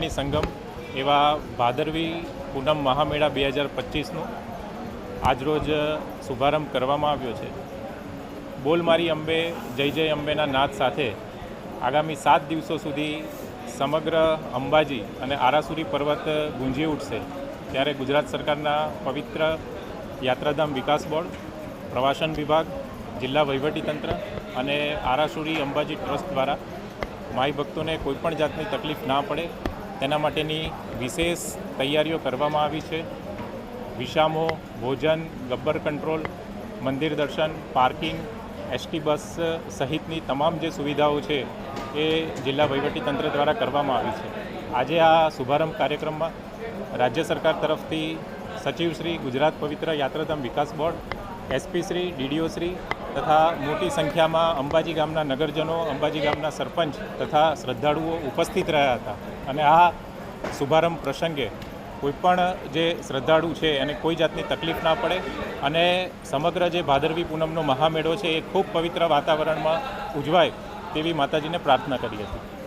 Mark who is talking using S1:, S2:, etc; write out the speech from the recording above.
S1: ત્રિવેણી સંગમ એવા ભાદરવી પૂનમ મહામેળા 2025નું આજરોજ શુભારંભ કરવામાં આવ્યો છે। બોલ મારી અંબે જય જય અંબેના નાદ સાથે આગામી 7 દિવસો સુધી સમગ્ર અંબાજી અને આરાસુરી પર્વત ગુંજી ઉઠશે। ત્યારે ગુજરાત સરકારના પવિત્ર યાત્રાધામ વિકાસ બોર્ડ, પ્રવાસન વિભાગ, જિલ્લા વહીવટીતંત્ર અને આરાસુરી અંબાજી ટ્રસ્ટ દ્વારા માઈ ભક્તોને કોઈપણ જાતની તકલીફ ના પડે તેના માટેની વિશેષ તૈયારીઓ કરવામાં આવી છે। વિસામો, ભોજન, ગબ્બર કંટ્રોલ, મંદિર દર્શન, પાર્કિંગ, એસટી બસ સહિતની તમામ જે સુવિધાઓ છે એ જિલ્લા વહીવટીતંત્ર દ્વારા કરવામાં આવી છે। આજે આ શુભારંભ કાર્યક્રમમાં રાજ્ય સરકાર તરફથી સચિવશ્રી, ગુજરાત પવિત્ર યાત્રાધામ વિકાસ board, SP Shri, DDO Shri તથા મોટી સંખ્યામાં અંબાજી ગામના નગરજનો, અંબાજી ગામના સરપંચ તથા શ્રદ્ધાળુઓ ઉપસ્થિત રહ્યા હતા અને આ શુભારંભ પ્રસંગે કોઈપણ જે શ્રદ્ધાળુ છે એને કોઈ જાતની તકલીફ ના પડે અને સમગ્ર જે ભાદરવી પૂનમનો મહામેળો છે એ ખૂબ પવિત્ર વાતાવરણમાં ઉજવાય તેવી માતાજીને પ્રાર્થના કરી હતી।